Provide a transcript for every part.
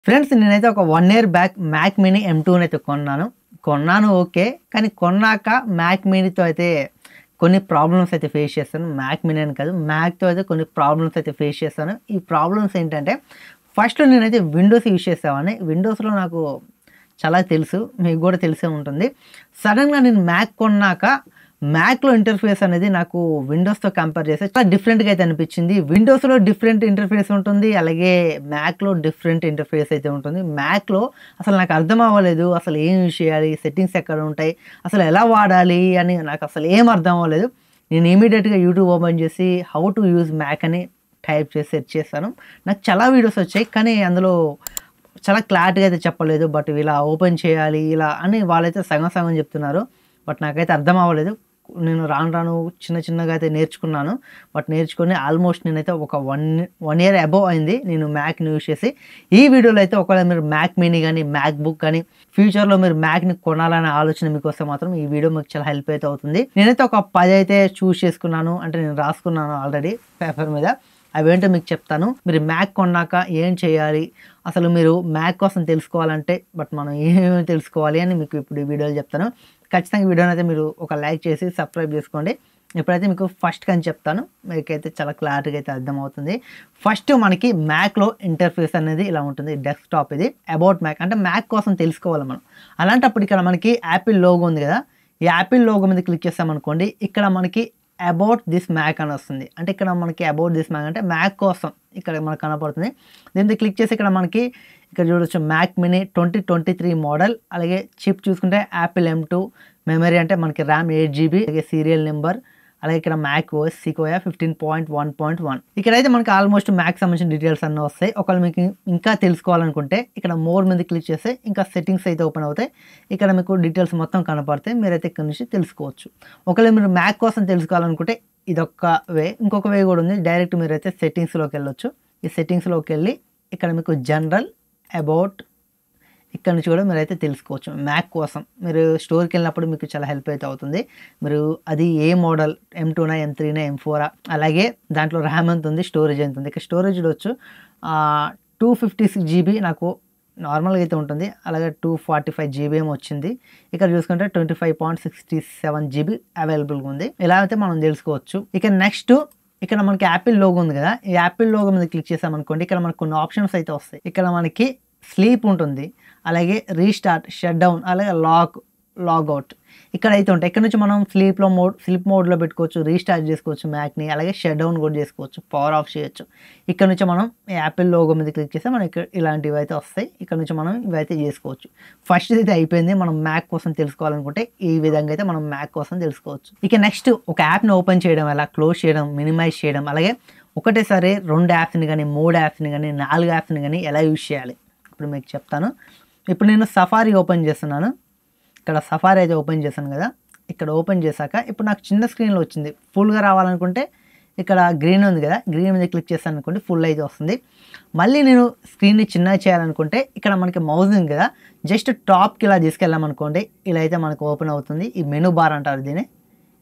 Friends నేనైతే ఒక 1 year back Mac mini M2 అయితే కొన్నాను ఓకే. కానీ కొన్నాక మ్యాక్ మినీతో అయితే కొన్ని ప్రాబ్లమ్స్ అయితే ఫేస్ చేశాను. మ్యాక్ మినీ అని కాదు, మ్యాక్‌తో అయితే కొన్ని ప్రాబ్లమ్స్ అయితే ఫేస్ చేశాను. ఈ ప్రాబ్లమ్స్ ఏంటంటే ఫస్ట్‌లో నేనైతే విండోస్ యూజ్ చేసేవాడిని. విండోస్‌లో నాకు చాలా తెలుసు. మీకు కూడా తెలిసే ఉంటుంది. సడెన్‌గా నేను మ్యాక్ కొన్నాక మ్యాక్‌లో ఇంటర్ఫేస్ అనేది నాకు విండోస్‌తో కంపేర్ చేస్తే చాలా డిఫరెంట్‌గా అయితే అనిపించింది. విండోస్‌లో డిఫరెంట్ ఇంటర్ఫేస్ ఉంటుంది. అలాగే మ్యాక్‌లో డిఫరెంట్ ఇంటర్ఫేస్ అయితే ఉంటుంది. మ్యాక్‌లో అసలు నాకు అర్థం అవ్వలేదు. అసలు ఏం యూజ్ చేయాలి? సెట్టింగ్స్ ఎక్కడ ఉంటాయి? అసలు ఎలా వాడాలి? అని నాకు అసలు ఏం అర్థం అవ్వలేదు. నేను ఇమ్మీడియేట్‌గా యూట్యూబ్ ఓపెన్ చేసి హౌ టు యూజ్ మ్యాక్ అని టైప్ చేసి సెర్చ్ చేశాను. నాకు చాలా వీడియోస్ వచ్చాయి. కానీ అందులో చాలా క్లారిటీగా అయితే చెప్పలేదు. బట్ ఇలా ఓపెన్ చేయాలి ఇలా అని వాళ్ళైతే సగం సగం చెప్తున్నారు. బట్ నాకైతే అర్థం అవ్వలేదు. నేను రాను చిన్నగా అయితే నేర్చుకున్నాను. బట్ నేర్చుకొని ఆల్మోస్ట్ నేనైతే ఒక 1 ఇయర్ అబోవ్ అయింది నేను మ్యాక్‌ని యూజ్ చేసి. ఈ వీడియోలో అయితే ఒకవేళ మీరు మ్యాక్ మినీ గానీ, మ్యాక్ బుక్ గానీ ఫ్యూచర్‌లో మీరు మ్యాక్‌ని కొనాలనే ఆలోచన మీకొస్తే మాత్రం ఈ వీడియో మీకు చాలా హెల్ప్ అయితే అవుతుంది. నేనైతే ఒక 10 అయితే చూస్ చేసుకున్నాను. అంటే నేను రాసుకున్నాను ఆల్రెడీ పేపర్ మీద. అవేంటో మీకు చెప్తాను. మీరు మ్యాక్ కొన్నాక ఏం చేయాలి? అసలు మీరు మ్యాక్ కోసం తెలుసుకోవాలంటే మనం ఏమేమి తెలుసుకోవాలి అని మీకు ఇప్పుడు ఈ వీడియోలో చెప్తాను. ఖచ్చితంగా వీడియోని అయితే మీరు ఒక లైక్ చేసి సబ్స్క్రైబ్ చేసుకోండి. ఇప్పుడైతే మీకు ఫస్ట్ అని చెప్తాను. మీకైతే చాలా క్లారిటీగా అయితే అర్థమవుతుంది. ఫస్ట్ మనకి మ్యాక్‌లో ఇంటర్ఫేస్ అనేది ఇలా ఉంటుంది. డెస్క్‌టాప్ ఇది. అబౌట్ మ్యాక్ అంటే మ్యాక్ కోసం తెలుసుకోవాలి మనం. అలాంటప్పుడు ఇక్కడ మనకి యాపిల్ లోగో ఉంది కదా! ఈ యాపిల్ లోగో మీద క్లిక్ చేసామనుకోండి. ఇక్కడ మనకి అబౌట్ దిస్ మ్యాక్ అని వస్తుంది. అంటే ఇక్కడ మనకి అబౌట్ దిస్ మ్యాక్ అంటే మ్యాక్ కోసం ఇక్కడ మనకు కనపడుతుంది. దీని మీద క్లిక్ చేసి ఇక్కడ చూడొచ్చు మ్యాక్ మినీ 2023 మోడల్. అలాగే చిప్ చూసుకుంటే యాపిల్ M2 మెమరీ అంటే మనకి ర్యామ్ 8 GB అలాగే సీరియల్ నెంబర్ అలాగే ఇక్కడ మ్యాక్ OS సికోయా 15.1.1 ఇక్కడైతే మనకి ఆల్మోస్ట్ మ్యాక్ సంబంధించిన డీటెయిల్స్ అన్నీ వస్తాయి. ఒకవేళ మీకు ఇంకా తెలుసుకోవాలనుకుంటే ఇక్కడ మోర్ మీద క్లిక్ చేస్తే ఇంకా సెట్టింగ్స్ అయితే ఓపెన్ అవుతాయి. ఇక్కడ మీకు డీటెయిల్స్ మొత్తం కనపడతాయి. మీరైతే ఇక్కడ నుంచి తెలుసుకోవచ్చు. ఒకవేళ మీరు మ్యాక్ కోసం తెలుసుకోవాలనుకుంటే ఇదొక వే. ఇంకొక వే కూడా ఉంది. డైరెక్ట్ మీరైతే సెట్టింగ్స్లోకి వెళ్ళొచ్చు. ఈ సెట్టింగ్స్లోకి వెళ్ళి ఇక్కడ మీకు జనరల్ అబౌట్ ఇక్కడ నుంచి కూడా మీరైతే తెలుసుకోవచ్చు. మ్యాక్ కోసం మీరు స్టోర్కి వెళ్ళినప్పుడు మీకు చాలా హెల్ప్ అయితే అవుతుంది. మీరు అది ఏ మోడల్ M2నా, M3నా, M4 అలాగే దాంట్లో ర్యామ్ ఎంత ఉంది, స్టోరేజ్ ఎంత ఉంది. ఇక్కడ స్టోరేజ్ చూడవచ్చు 256 GB నాకు నార్మల్గా అయితే ఉంటుంది. అలాగే 245 GB ఏమో వచ్చింది. ఇక్కడ చూసుకుంటే 25.67 GB అవైలబుల్గా ఉంది. ఇలా అయితే మనం తెలుసుకోవచ్చు. ఇక నెక్స్ట్ ఇక్కడ మనకి యాపిల్ లోగో ఉంది కదా! ఈ యాపిల్ లోగో మీద క్లిక్ చేసామనుకోండి. ఇక్కడ మనకు కొన్ని ఆప్షన్స్ అయితే వస్తాయి. ఇక్కడ మనకి స్లీప్ ఉంటుంది. అలాగే రీస్టార్ట్, షట్ డౌన్, అలాగే లాగౌట్ ఇక్కడైతే ఉంటాయి. ఇక్కడ నుంచి మనం స్లీప్ మోడ్లో పెట్టుకోవచ్చు, రీస్టార్ట్ చేసుకోవచ్చు మ్యాక్‌ని, అలాగే షట్ డౌన్ కూడా చేసుకోవచ్చు, పవర్ ఆఫ్ చేయొచ్చు. ఇక్కడ నుంచి మనం యాపిల్ లోగో మీద క్లిక్ చేస్తే మనకి ఇక్కడ ఇలాంటివి అయితే వస్తాయి. ఇక్కడ నుంచి మనం ఇవైతే చేసుకోవచ్చు. ఫస్ట్ అయితే అయిపోయింది. మనం మ్యాక్ కోసం తెలుసుకోవాలనుకుంటే ఈ విధంగా అయితే మనం మ్యాక్ కోసం తెలుసుకోవచ్చు. ఇక నెక్స్ట్ ఒక యాప్‌ని ఓపెన్ చేయడం ఎలా, క్లోజ్ చేయడం, మినిమైజ్ చేయడం, అలాగే ఒకటేసారి 2 యాప్స్‌ని కానీ, 3 యాప్స్‌ని కానీ, 4 యాప్స్‌ని కానీ ఎలా యూజ్ చేయాలి ఇప్పుడు మీకు చెప్తాను. ఇప్పుడు నేను సఫారీ ఓపెన్ చేస్తున్నాను. ఇక్కడ సఫారీ అయితే ఓపెన్ చేశాను కదా! ఇక్కడ ఓపెన్ చేశాక ఇప్పుడు నాకు చిన్న స్క్రీన్లో వచ్చింది. ఫుల్గా రావాలనుకుంటే ఇక్కడ గ్రీన్ ఉంది కదా! గ్రీన్ మీద క్లిక్ చేశాను అనుకోండి ఫుల్ అయితే వస్తుంది. మళ్ళీ నేను స్క్రీన్ని చిన్నగా చేయాలనుకుంటే ఇక్కడ మనకి మౌస్ ఉంది కదా! జస్ట్ టాప్కి ఇలా తీసుకెళ్ళామనుకోండి ఇలా అయితే మనకు ఓపెన్ అవుతుంది. ఈ మెనూ బార్ అంటారు దీన్ని.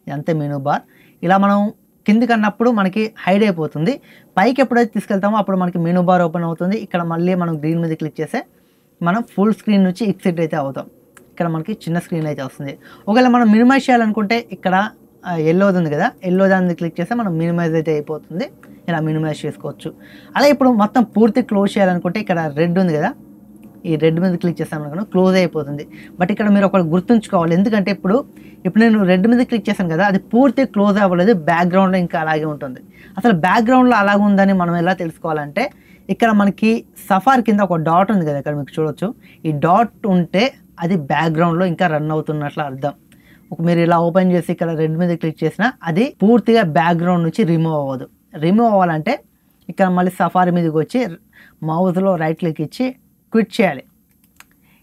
ఇదంతే మెనూ బార్. ఇలా మనం కిందికి అన్నప్పుడు మనకి హైడ్ అయిపోతుంది. పైకి ఎప్పుడైతే తీసుకెళ్తామో అప్పుడు మనకి మెనూ బార్ ఓపెన్ అవుతుంది. ఇక్కడ మళ్ళీ మనం గ్రీన్ మీద క్లిక్ చేస్తే మనం ఫుల్ స్క్రీన్ నుంచి ఎగ్జిట్ అయితే అవుతాం. ఇక్కడ మనకి చిన్న స్క్రీన్ అయితే వస్తుంది. ఒకవేళ మనం మినిమైజ్ చేయాలనుకుంటే ఇక్కడ ఎల్లోది ఉంది కదా! ఎల్లో దాని మీద క్లిక్ చేస్తే మనం మినిమైజ్ అయితే అయిపోతుంది. ఇలా మినిమైజ్ చేసుకోవచ్చు. అలాగే ఇప్పుడు మొత్తం పూర్తి క్లోజ్ చేయాలనుకుంటే ఇక్కడ రెడ్ ఉంది కదా! ఈ రెడ్ మీద క్లిక్ చేస్తాను క్లోజ్ అయిపోతుంది. బట్ ఇక్కడ మీరు ఒకటి గుర్తుంచుకోవాలి. ఎందుకంటే ఇప్పుడు నేను రెడ్ మీద క్లిక్ చేశాను కదా! అది పూర్తి క్లోజ్ అవ్వలేదు. బ్యాక్గ్రౌండ్లో ఇంకా అలాగే ఉంటుంది. అసలు బ్యాక్గ్రౌండ్లో అలాగే ఉందని మనం ఎలా తెలుసుకోవాలంటే ఇక్కడ మనకి సఫారీ కింద ఒక డాట్ ఉంది కదా! ఇక్కడ మీకు చూడొచ్చు. ఈ డాట్ ఉంటే అది బ్యాక్గ్రౌండ్లో ఇంకా రన్ అవుతున్నట్లు అర్థం. మీరు ఇలా ఓపెన్ చేసి ఇక్కడ రెడ్ మీద క్లిక్ చేసినా అది పూర్తిగా బ్యాక్గ్రౌండ్ నుంచి రిమూవ్ అవ్వదు. రిమూవ్ అవ్వాలంటే ఇక్కడ మళ్ళీ సఫారీ మీదకి వచ్చి మౌస్లో రైట్ క్లిక్ ఇచ్చి క్విట్ చేయాలి.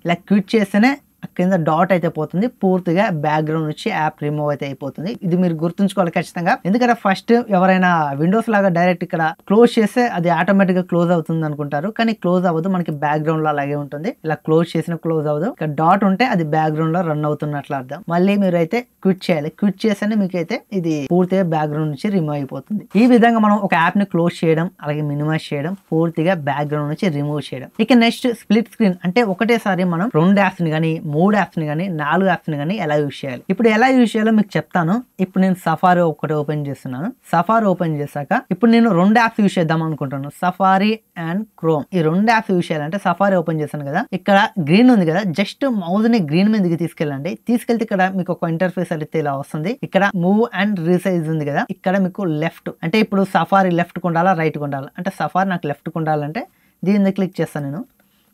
ఇలా క్విట్ చేస్తేనే కింద డాట్ అయితే పోతుంది, పూర్తిగా బ్యాక్గ్రౌండ్ నుంచి యాప్ రిమూవ్ అయితే అయిపోతుంది. ఇది మీరు గుర్తుంచుకోవాలి ఖచ్చితంగా. ఎందుకంటే ఫస్ట్ ఎవరైనా విండోస్ లాగా డైరెక్ట్ ఇక్కడ క్లోజ్ చేస్తే అది ఆటోమేటిక్ గా క్లోజ్ అవుతుంది అనుకుంటారు, కానీ క్లోజ్ అవ్వదు. మనకి బ్యాక్గ్రౌండ్ లో అలాగే ఉంటుంది. ఇలా క్లోజ్ చేసిన క్లోజ్ అవ్వదు. ఇక్కడ డాట్ ఉంటే అది బ్యాక్గ్రౌండ్ లో రన్ అవుతున్నట్లు అర్థం. మళ్ళీ మీరు అయితే క్విట్ చేయాలి. క్విట్ చేస్తేనే మీకు అయితే ఇది పూర్తిగా బ్యాక్గ్రౌండ్ నుంచి రిమూవ్ అయిపోతుంది. ఈ విధంగా మనం ఒక యాప్ ని క్లోజ్ చేయడం, అలాగే మినిమైజ్ చేయడం, పూర్తిగా బ్యాక్గ్రౌండ్ నుంచి రిమూవ్ చేయడం. ఇక నెక్స్ట్ స్ప్లిట్ స్క్రీన్ అంటే ఒకటేసారి మనం 2 యాప్స్ ని కానీ 3 యాప్స్ ని కానీ 4 యాప్స్ ని కానీ ఎలా యూజ్ చేయాలి. ఇప్పుడు ఎలా యూజ్ చేయాలో మీకు చెప్తాను. ఇప్పుడు నేను సఫారీ ఒకటి ఓపెన్ చేస్తున్నాను. సఫారీ ఓపెన్ చేశాక ఇప్పుడు నేను 2 యాప్స్ యూజ్ చేద్దాం అనుకుంటున్నాను, సఫారీ అండ్ క్రోమ్. ఈ 2 యాప్స్ యూజ్ చేయాలంటే సఫారీ ఓపెన్ చేశాను కదా, ఇక్కడ గ్రీన్ ఉంది కదా, జస్ట్ మౌజ్ ని గ్రీన్ మీదకి తీసుకెళ్ళండి. తీసుకెళ్తే ఇక్కడ మీకు ఒక ఇంటర్ఫేస్ అయితే ఇలా వస్తుంది. ఇక్కడ మూవ్ అండ్ రీసైజ్ ఉంది కదా, ఇక్కడ మీకు లెఫ్ట్ అంటే ఇప్పుడు సఫారీ లెఫ్ట్ కొండాలా రైట్ కొండాలా అంటే సఫారీ నాకు లెఫ్ట్ కొండాలంటే దీని మీద క్లిక్ చేస్తాను. నేను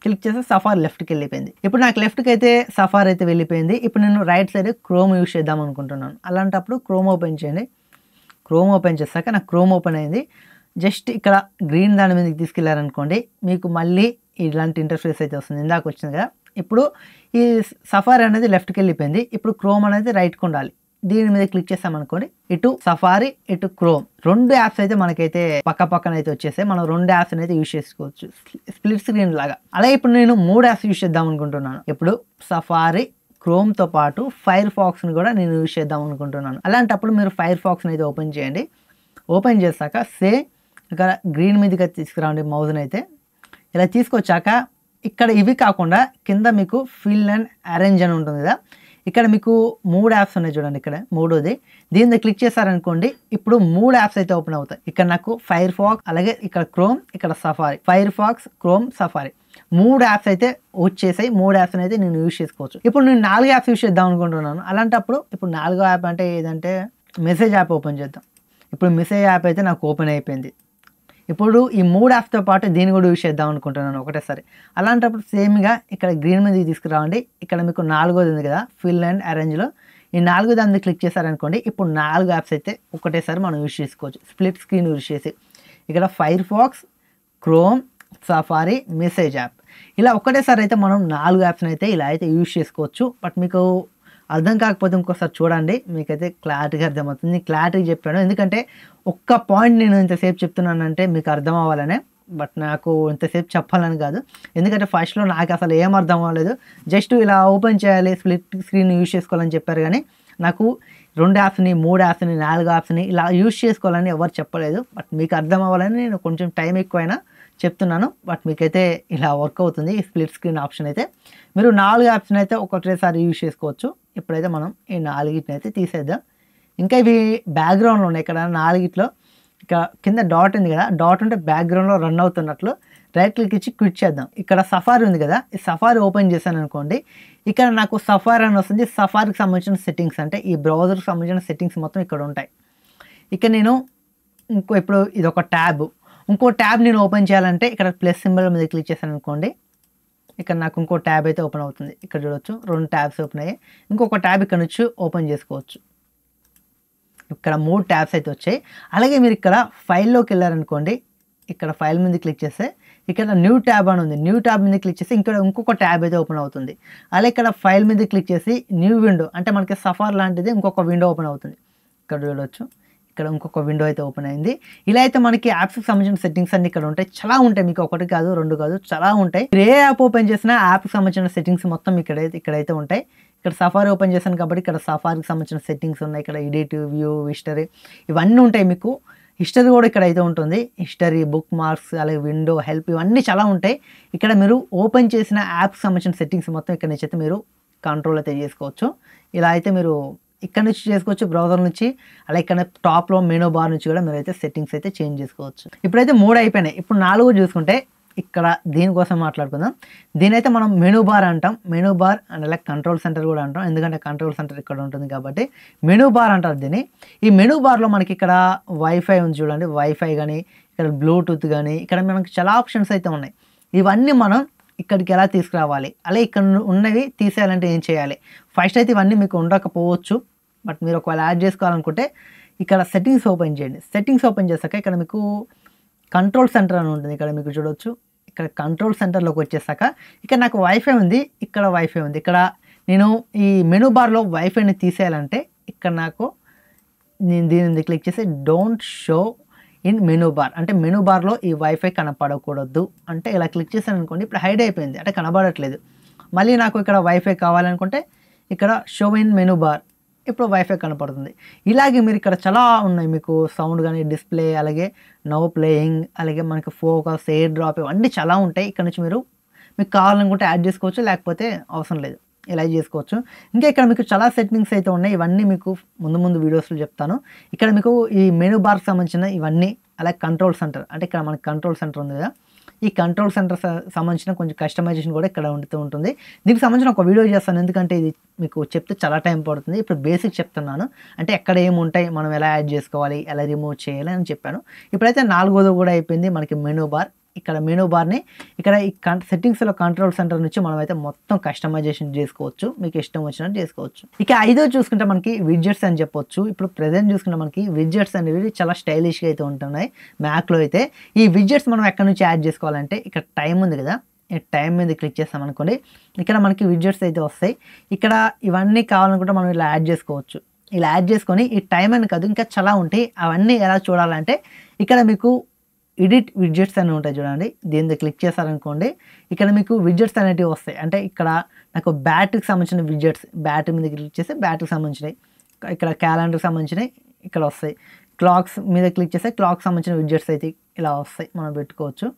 క్లిక్ చేస్తే సఫారీ లెఫ్ట్కి వెళ్ళిపోయింది. ఇప్పుడు నాకు లెఫ్ట్కి అయితే సఫారీ అయితే వెళ్ళిపోయింది. ఇప్పుడు నేను రైట్ సైడ్ క్రోమ్ యూజ్ చేద్దాం అనుకుంటున్నాను. అలాంటప్పుడు క్రోమ్ ఓపెన్ చేయండి. క్రోమ్ ఓపెన్ చేశాక నాకు క్రోమ్ ఓపెన్ అయింది. జస్ట్ ఇక్కడ గ్రీన్ దాని మీదకి తీసుకెళ్లారనుకోండి, మీకు మళ్ళీ ఇలాంటి ఇంటర్ఫేస్ అయితే వస్తుంది. ఇందాక వచ్చింది కదా, ఇప్పుడు ఈ సఫారీ అనేది లెఫ్ట్కి వెళ్ళిపోయింది. ఇప్పుడు క్రోమ్ అనేది రైట్కి ఉండాలి. దీని మీద క్లిక్ చేస్తామనుకోండి, ఇటు సఫారీ ఇటు క్రోమ్ 2 యాప్స్ అయితే మనకైతే పక్క పక్కన అయితే వచ్చేసాయి. మనం 2 యాప్స్ అయితే యూజ్ చేసుకోవచ్చు స్ప్లిట్ స్క్రీన్ లాగా. అలాగే ఇప్పుడు నేను 3 యాప్స్ యూజ్ చేద్దాం అనుకుంటున్నాను. ఇప్పుడు సఫారీ క్రోమ్ తో పాటు ఫైర్ ఫాక్స్ ని కూడా నేను యూజ్ చేద్దాం అనుకుంటున్నాను. అలాంటప్పుడు మీరు ఫైర్ ఫాక్స్ అయితే ఓపెన్ చేయండి. ఓపెన్ చేశాక ఇక్కడ గ్రీన్ మీదకి తీసుకురండి మౌజ్ని అయితే. ఇలా తీసుకొచ్చాక ఇక్కడ ఇవి కాకుండా కింద మీకు ఫిల్ అండ్ అరేంజ్ అని ఉంటుంది కదా, ఇక్కడ మీకు 3 యాప్స్ ఉన్నాయి చూడండి. ఇక్కడ మూడోది దీని క్లిక్ చేశారనుకోండి, ఇప్పుడు 3 యాప్స్ అయితే ఓపెన్ అవుతాయి. ఇక్కడ నాకు ఫైర్ ఫాక్స్, అలాగే ఇక్కడ క్రోమ్, ఇక్కడ Safari. Firefox, Chrome, Safari 3 apps అయితే వచ్చేసాయి. 3 యాప్స్ అయితే నేను యూజ్ చేసుకోవచ్చు. ఇప్పుడు నేను 4 యాప్స్ యూజ్ చేద్దాం అనుకుంటున్నాను. అలాంటప్పుడు ఇప్పుడు 4వ యాప్ అంటే ఏదంటే మెసేజ్ యాప్ ఓపెన్ చేద్దాం. ఇప్పుడు మెసేజ్ యాప్ అయితే నాకు ఓపెన్ అయిపోయింది. ఇప్పుడు ఈ 3 యాప్స్తో పాటు దీన్ని కూడా యూజ్ చేద్దాం అనుకుంటున్నాను ఒకటేసారి. అలాంటప్పుడు సేమ్గా ఇక్కడ గ్రీన్ మీదకి తీసుకురావండి. ఇక్కడ మీకు 4వది ఉంది కదా, ఫిల్ అండ్ అరేంజ్లో, ఈ 4 దాని మీద క్లిక్ చేశారనుకోండి, ఇప్పుడు 4 యాప్స్ అయితే ఒకటేసారి మనం యూజ్ చేసుకోవచ్చు స్ప్లిట్ స్క్రీన్ యూజ్ చేసి. ఇక్కడ Firefox, Chrome, Safari, message app ఇలా ఒకటేసారి అయితే మనం 4 యాప్స్ని అయితే ఇలా అయితే యూజ్ చేసుకోవచ్చు. బట్ మీకు అర్థం కాకపోతే ఇంకోసారి చూడండి, మీకైతే క్లారిటీగా అర్థమవుతుంది. నేను క్లారిటీ చెప్పాను ఎందుకంటే ఒక్క పాయింట్ నేను ఇంతసేపు చెప్తున్నానంటే మీకు అర్థం అవ్వాలనే. బట్ నాకు ఇంతసేపు చెప్పాలని కాదు, ఎందుకంటే ఫస్ట్లో నాకు అసలు ఏం అర్థం అవ్వలేదు. జస్ట్ ఇలా ఓపెన్ చేయాలి, స్ప్లిట్ స్క్రీన్ యూజ్ చేసుకోవాలని చెప్పారు, కానీ నాకు 2 యాప్స్ని 3 యాప్స్ని 4 యాప్స్ని ఇలా యూజ్ చేసుకోవాలని ఎవరు చెప్పలేదు. బట్ మీకు అర్థం అవ్వాలని నేను కొంచెం టైం ఎక్కువైనా చెప్తున్నాను. బట్ మీకైతే ఇలా వర్క్ అవుతుంది ఈ స్ప్లిట్ స్క్రీన్ ఆప్షన్ అయితే. మీరు 4 యాప్స్ని అయితే ఒకటేసారి యూజ్ చేసుకోవచ్చు. ఇప్పుడైతే మనం ఈ 4ని అయితే తీసేద్దాం. ఇంకా ఇవి బ్యాక్గ్రౌండ్లో ఉన్నాయి. ఇక్కడ 4లో ఇక్కడ కింద డాట్ ఉంది కదా, డాట్ ఉంటే బ్యాక్గ్రౌండ్లో రన్ అవుతున్నట్లు రైట్ క్లిక్ ఇచ్చి క్విట్ చేద్దాం. ఇక్కడ సఫారీ ఉంది కదా, ఈ సఫారీ ఓపెన్ చేశాను అనుకోండి, ఇక్కడ నాకు సఫారీ అని వస్తుంది. సఫారీకి సంబంధించిన సెట్టింగ్స్ అంటే ఈ బ్రౌజర్కి సంబంధించిన సెట్టింగ్స్ మొత్తం ఇక్కడ ఉంటాయి. ఇక నేను ఇప్పుడు ఇది ఒక ట్యాబ్, ఇంకో ట్యాబ్ నేను ఓపెన్ చేయాలంటే ఇక్కడ ప్లస్ సింబల్ మీద క్లిక్ చేశాను అనుకోండి, ఇక్కడ నాకు ఇంకో ట్యాబ్ అయితే ఓపెన్ అవుతుంది. ఇక్కడ చూడొచ్చు 2 ట్యాబ్స్ ఓపెన్ అయ్యాయి. ఇంకొక ట్యాబ్ ఇక్కడ నుంచి ఓపెన్ చేసుకోవచ్చు. ఇక్కడ 3 ట్యాబ్స్ అయితే వచ్చాయి. అలాగే మీరు ఇక్కడ ఫైల్లోకి వెళ్ళారనుకోండి, ఇక్కడ ఫైల్ మీద క్లిక్ చేస్తే ఇక్కడ న్యూ ట్యాబ్ అని ఉంది. న్యూ ట్యాబ్ మీద క్లిక్ చేసి ఇక్కడ ఇంకొక ట్యాబ్ అయితే ఓపెన్ అవుతుంది. అలాగే ఇక్కడ ఫైల్ మీద క్లిక్ చేసి న్యూ విండో అంటే మనకి సఫారీ లాంటిది ఇంకొక విండో ఓపెన్ అవుతుంది. ఇక్కడ చూడవచ్చు, ఇక్కడ ఇంకొక విండో అయితే ఓపెన్ అయింది. ఇలా అయితే మనకి యాప్స్కి సంబంధించిన సెట్టింగ్స్ అన్ని ఇక్కడ ఉంటాయి. చాలా ఉంటాయి, మీకు ఒకటి కాదు 2 కాదు, చాలా ఉంటాయి. మీరు ఏ యాప్ ఓపెన్ చేసినా యాప్కి సంబంధించిన సెట్టింగ్స్ మొత్తం ఇక్కడైతే ఉంటాయి. ఇక్కడ సఫారీ ఓపెన్ చేశాను కాబట్టి ఇక్కడ సఫారీకి సంబంధించిన సెట్టింగ్స్ ఉన్నాయి. ఇక్కడ ఎడిట్, వ్యూ, హిస్టరీ ఇవన్నీ ఉంటాయి. మీకు హిస్టరీ కూడా ఇక్కడ అయితే ఉంటుంది. హిస్టరీ, బుక్ మార్క్స్, అలాగే విండో, హెల్ప్ ఇవన్నీ చాలా ఉంటాయి. ఇక్కడ మీరు ఓపెన్ చేసిన యాప్కి సంబంధించిన సెట్టింగ్స్ మొత్తం ఇక్కడ నుంచి అయితే మీరు కంట్రోల్ అయితే చేసుకోవచ్చు. ఇలా అయితే మీరు ఇక్కడ నుంచి చేసుకోవచ్చు బ్రౌజర్ నుంచి. అలా ఇక్కడ టాప్లో మెనూ బార్ నుంచి కూడా మీరు అయితే సెట్టింగ్స్ అయితే చేంజ్ చేసుకోవచ్చు. ఇప్పుడైతే 3 అయిపోయినాయి. ఇప్పుడు 4 చూసుకుంటే ఇక్కడ దీనికోసం మాట్లాడుకుందాం. దీని అయితే మనం మెనూ బార్ అంటాం. మెనూ బార్ అండ్ అలాగే కంట్రోల్ సెంటర్ కూడా అంటాం, ఎందుకంటే కంట్రోల్ సెంటర్ ఇక్కడ ఉంటుంది కాబట్టి మెనూ బార్ అంటారు దీన్ని. ఈ మెనూ బార్లో మనకి ఇక్కడ వైఫై ఉంది చూడండి, వైఫై కానీ ఇక్కడ బ్లూటూత్ కానీ ఇక్కడ మనకి చాలా ఆప్షన్స్ అయితే ఉన్నాయి. ఇవన్నీ మనం ఇక్కడికి ఎలా తీసుకురావాలి, అలాగే ఇక్కడ ఉన్నవి తీసేయాలంటే ఏం చేయాలి. ఫస్ట్ అయితే ఇవన్నీ మీకు ఉండకపోవచ్చు, బట్ మీరు ఒకవేళ యాడ్ చేసుకోవాలనుకుంటే ఇక్కడ సెట్టింగ్స్ ఓపెన్ చేయండి. సెట్టింగ్స్ ఓపెన్ చేశాక ఇక్కడ మీకు కంట్రోల్ సెంటర్ అని ఉంటుంది. ఇక్కడ మీకు చూడవచ్చు, ఇక్కడ కంట్రోల్ సెంటర్లోకి వచ్చేసాక ఇక్కడ నాకు వైఫై ఉంది, ఇక్కడ వైఫై ఉంది. ఇక్కడ నేను ఈ మెనూ బార్లో వైఫైని తీసేయాలంటే ఇక్కడ నాకు నేను దీని క్లిక్ చేసి don't show in menu bar, అంటే మెనూ బార్లో ఈ వైఫై కనపడకూడదు అంటే ఇలా క్లిక్ చేశాను అనుకోండి, ఇప్పుడు హైడ్ అయిపోయింది అంటే కనబడట్లేదు. మళ్ళీ నాకు ఇక్కడ వైఫై కావాలనుకుంటే ఇక్కడ షో ఇన్ మెనూ బార్, ఇప్పుడు వైఫై కనపడుతుంది. ఇలాగే మీరు ఇక్కడ చాలా ఉన్నాయి మీకు సౌండ్ కానీ డిస్ప్లే, అలాగే నో ప్లేయింగ్, అలాగే మనకి ఫోకస్, ఎయిర్ డ్రాప్, ఇవన్నీ చాలా ఉంటాయి. ఇక్కడ నుంచి మీకు కావాలనుకుంటే యాడ్ చేసుకోవచ్చు, లేకపోతే అవసరం లేదు ఇలా చేసుకోవచ్చు. ఇంకా ఇక్కడ మీకు చాలా సెట్టింగ్స్ అయితే ఉన్నాయి, ఇవన్నీ మీకు ముందు వీడియోస్లో చెప్తాను. ఇక్కడ మీకు ఈ మెనూ బార్కి సంబంధించిన ఇవన్నీ, అలాగే కంట్రోల్ సెంటర్, అంటే ఇక్కడ మనకి కంట్రోల్ సెంటర్ ఉంది కదా, ఈ కంట్రోల్ సెంటర్ సంబంధించిన కొంచెం కస్టమైజేషన్ కూడా ఇక్కడ ఉంటూ ఉంటుంది. దీనికి సంబంధించిన ఒక వీడియో చేస్తాను, ఎందుకంటే ఇది మీకు చెప్తే చాలా టైం పడుతుంది. ఇప్పుడు బేసిక్ చెప్తున్నాను, అంటే ఎక్కడ ఏముంటాయి, మనం ఎలా యాడ్ చేసుకోవాలి, ఎలా రిమూవ్ చేయాలి అని చెప్పాను. ఇప్పుడైతే 4వ కూడా అయిపోయింది మనకి మెనూ బార్. ఇక్కడ మెనూ బార్ని ఇక్కడ ఈ సెట్టింగ్స్లో కంట్రోల్ సెంటర్ నుంచి మనం అయితే మొత్తం కస్టమైజేషన్ చేసుకోవచ్చు, మీకు ఇష్టం వచ్చినట్టు చేసుకోవచ్చు. ఇక 5వ చూసుకుంటే మనకి విడ్జెట్స్ అని చెప్పొచ్చు. ఇప్పుడు ప్రెజెంట్ చూసుకుంటే మనకి విడ్జెట్స్ అనేవి చాలా స్టైలిష్గా అయితే ఉంటున్నాయి మ్యాక్లో అయితే. ఈ విడ్జెట్స్ మనం ఎక్కడి నుంచి యాడ్ చేసుకోవాలంటే ఇక్కడ టైం ఉంది కదా, ఈ టైం మీద క్లిక్ చేస్తాం అనుకోండి, ఇక్కడ మనకి విడ్జెట్స్ అయితే వస్తాయి. ఇక్కడ ఇవన్నీ కావాలనుకుంటే మనం ఇలా యాడ్ చేసుకోవచ్చు. ఇలా యాడ్ చేసుకొని ఈ టైం అని కాదు ఇంకా చాలా ఉంటాయి, అవన్నీ ఎలా చూడాలంటే ఇక్కడ మీకు ఎడిట్ విడ్జెట్స్ అని ఉంటాయి చూడండి, దీని మీద క్లిక్ చేశారనుకోండి, ఇక్కడ మీకు విడ్జెట్స్ అనేటివి వస్తాయి. అంటే ఇక్కడ నాకు బ్యాటరీకి సంబంధించిన విడ్జెట్స్, బ్యాటరీ మీద క్లిక్ చేస్తే బ్యాటరీకి సంబంధించినవి, ఇక్కడ క్యాలెండర్కి సంబంధించినవి ఇక్కడ వస్తాయి. క్లాక్స్ మీద క్లిక్ చేస్తే క్లాక్కి సంబంధించిన విడ్జెట్స్ అయితే ఇలా వస్తాయి, మనం పెట్టుకోవచ్చు.